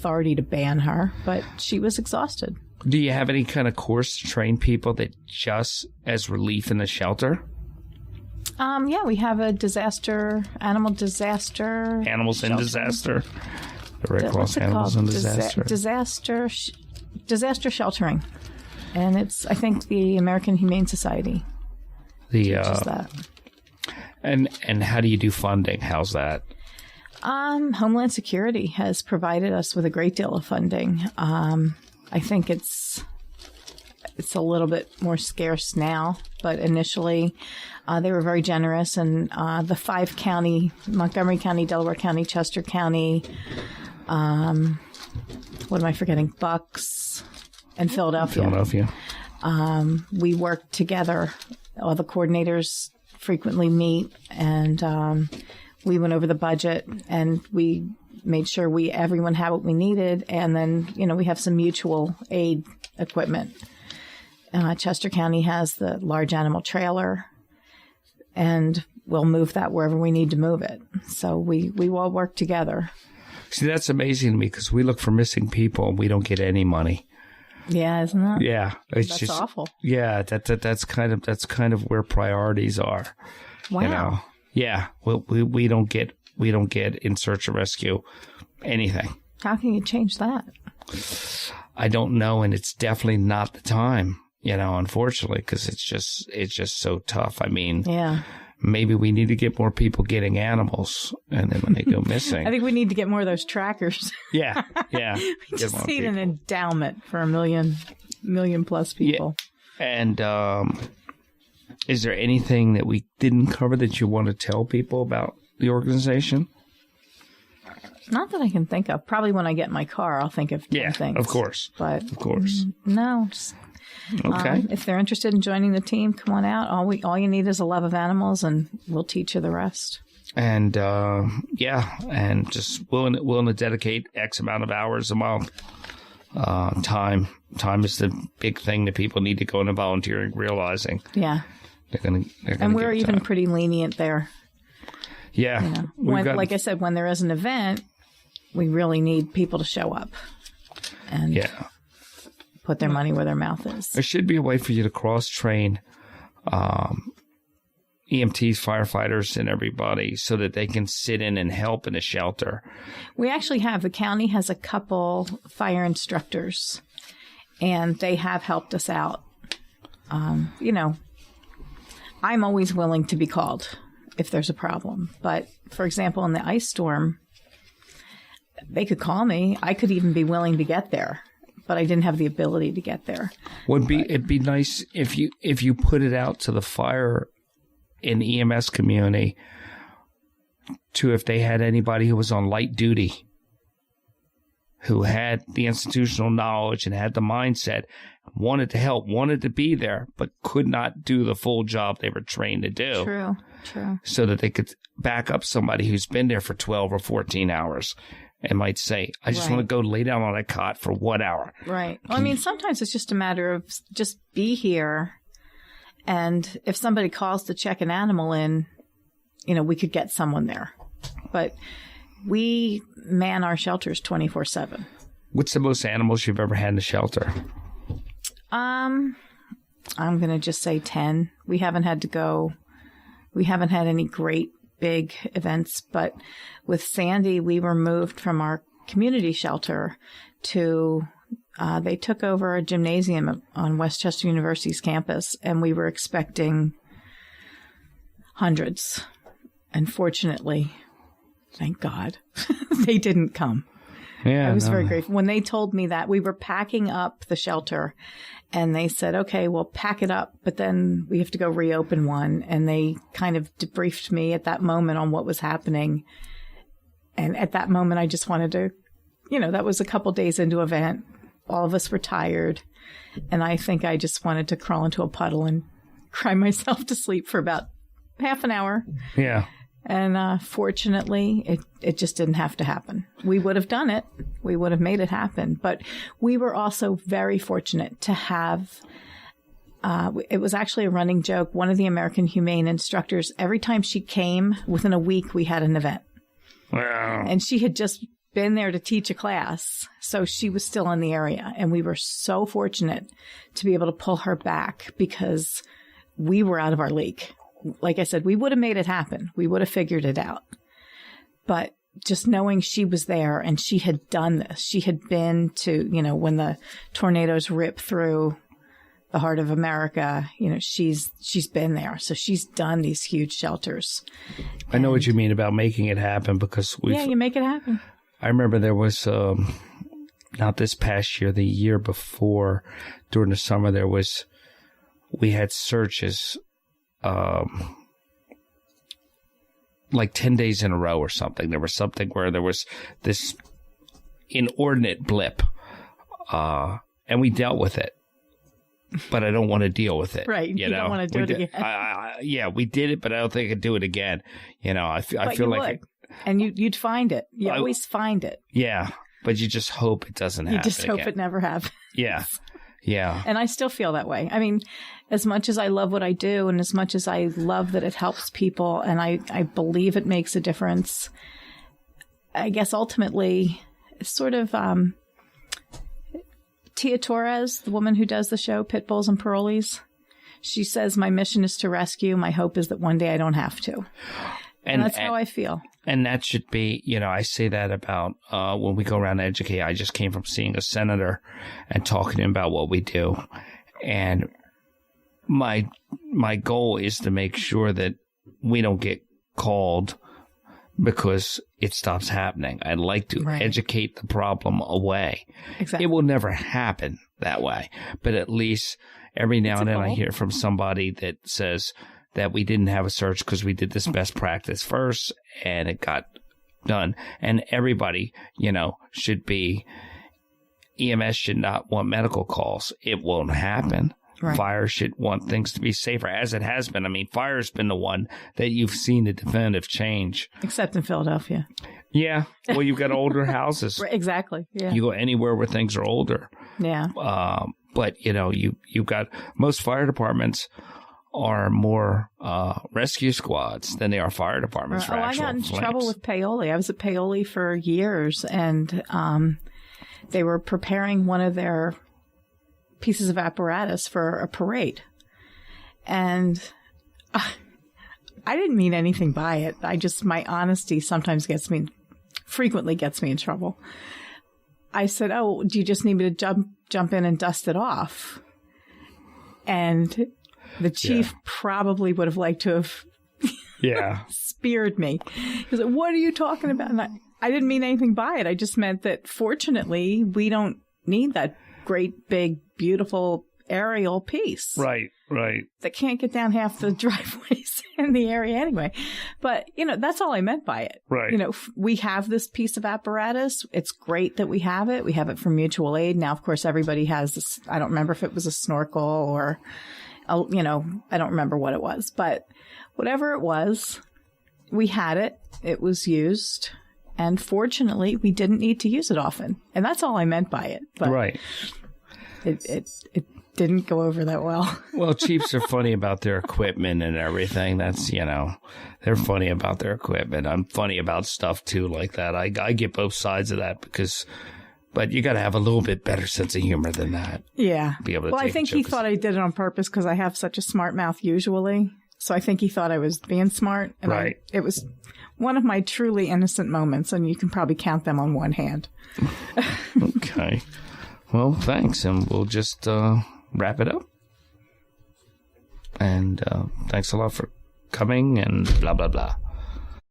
authority to ban her, but she was exhausted. Do you have any kind of course to train people that just as relief in the shelter? Yeah, we have a animal disaster. Animals in disaster. The Red Cross What's it Animals called? in Disaster. Disaster sheltering. And it's, I think, the American Humane Society. Teaches that. And how do you do funding? How's that? Homeland Security has provided us with a great deal of funding. I think it's a little bit more scarce now, but initially they were very generous. And the 5-county, Montgomery County, Delaware County, Chester County, what am I forgetting? Bucks and Philadelphia. We work together. All the coordinators frequently meet, and we went over the budget, and we made sure everyone had what we needed. And then, we have some mutual aid equipment. Chester County has the large animal trailer, and we'll move that wherever we need to move it. So we all work together. See, that's amazing to me because we look for missing people and we don't get any money. Yeah, isn't that? Yeah, that's just awful. Yeah, that's kind of where priorities are. Wow. Yeah, we don't get in search and rescue anything. How can you change that? I don't know, and it's definitely not the time. Unfortunately, because it's just so tough. I mean, yeah. Maybe we need to get more people getting animals, and then when they go missing. I think we need to get more of those trackers. Yeah. We just need an endowment for a million plus people. Yeah. And is there anything that we didn't cover that you want to tell people about the organization? Not that I can think of. Probably when I get in my car, I'll think of things. Of course. But of course. No. Just, okay. If they're interested in joining the team, come on out. All you need is a love of animals, and we'll teach you the rest. And and just willing to dedicate X amount of hours a month. Time is the big thing that people need to go into volunteering, realizing. Yeah. They're gonna and we're even pretty lenient there. Yeah. Like I said, when there is an event, we really need people to show up and put their money where their mouth is. There should be a way for you to cross-train EMTs, firefighters, and everybody so that they can sit in and help in a shelter. We actually have. The county has a couple fire instructors, and they have helped us out. I'm always willing to be called if there's a problem. But, for example, in the ice storm, they could call me. I could even be willing to get there, but I didn't have the ability to get there. It'd be nice if you put it out to the fire and EMS community to if they had anybody who was on light duty, who had the institutional knowledge and had the mindset, wanted to help, wanted to be there, but could not do the full job they were trained to do. True. So that they could back up somebody who's been there for 12 or 14 hours and might say, I just want to go lay down on a cot for 1 hour. Right. Well, sometimes it's just a matter of just be here. And if somebody calls to check an animal in, we could get someone there. But we man our shelters 24/7. What's the most animals you've ever had in a shelter? I'm going to just say 10. We haven't had any great big events, but with Sandy, we were moved from our community shelter to, they took over a gymnasium on Westchester University's campus, and we were expecting hundreds. And fortunately, thank God, they didn't come. Yeah, I was very grateful. When they told me that, we were packing up the shelter, and they said, okay, we'll pack it up, but then we have to go reopen one. And they kind of debriefed me at that moment on what was happening. And at that moment, I just wanted to, that was a couple days into event. All of us were tired. And I think I just wanted to crawl into a puddle and cry myself to sleep for about half an hour. Yeah. And fortunately, it just didn't have to happen. We would have done it. We would have made it happen. But we were also very fortunate to have, it was actually a running joke. One of the American Humane instructors, every time she came, within a week, we had an event. Wow. And she had just been there to teach a class. So she was still in the area. And we were so fortunate to be able to pull her back because we were out of our league. Like I said, we would have made it happen. We would have figured it out. But just knowing she was there and she had done this, she had been to, you know, when the tornadoes rip through the heart of America, you know, she's been there. So she's done these huge shelters. I know what you mean about making it happen because you make it happen. I remember there was, not this past year, the year before, during the summer, we had searches, like 10 days in a row or something. There was something where there was this inordinate blip, and we dealt with it. But I don't want to deal with it. Right. You don't want to do it again. Yeah, we did it, but I don't think I could do it again. You know, I feel like... And you'd find it. You always find it. Yeah, but you just hope it doesn't happen. You just hope it never happens. Yeah, yeah. And I still feel that way. I mean, as much as I love what I do and as much as I love that it helps people and I believe it makes a difference, I guess ultimately, sort of Tia Torres, the woman who does the show, Pit Bulls and Parolees, she says, my mission is to rescue. My hope is that one day I don't have to. And that's how I feel. And that should be, you know, I say that about when we go around to educate. I just came from seeing a senator and talking to him about what we do. And my goal is to make sure that we don't get called because it stops happening. I'd like to educate the problem away. Exactly. It will never happen that way. But at least every now and then I hear from somebody that says that we didn't have a search because we did this best practice first and it got done. And everybody, you know, EMS should not want medical calls. It won't happen. Right. Fire should want things to be safer, as it has been. I mean, fire's been the one that you've seen the definitive change. Except in Philadelphia. Yeah. Well, you've got older houses. Exactly. Yeah. You go anywhere where things are older. Yeah. But, you know, you've got most fire departments are more rescue squads than they are fire departments for actual I got in flames. trouble with Paoli. I was at Paoli for years, and they were preparing one of their pieces of apparatus for a parade. And I didn't mean anything by it. My honesty frequently gets me in trouble. I said, oh, do you just need me to jump in and dust it off? And the chief probably would have liked to have speared me. He said, what are you talking about? And I didn't mean anything by it. I just meant that fortunately we don't need that great, big, beautiful aerial piece. Right. That can't get down half the driveways in the area anyway. But, you know, that's all I meant by it. Right. You know, we have this piece of apparatus. It's great that we have it. We have it for mutual aid. Now, of course, everybody has this. I don't remember if it was a snorkel or, you know, I don't remember what it was. But whatever it was, we had it. It was used. And fortunately, we didn't need to use it often. And that's all I meant by it. But right. It didn't go over that well. Well, chiefs are funny about their equipment and everything. That's, you know, they're funny about their equipment. I'm funny about stuff, too, like that. I get both sides of that but you got to have a little bit better sense of humor than that. Yeah. Be able to I think he thought I did it on purpose because I have such a smart mouth usually. So I think he thought I was being smart. And right. It was one of my truly innocent moments, and you can probably count them on one hand. Okay. Well, thanks, and we'll just wrap it up. And thanks a lot for coming, and blah, blah, blah.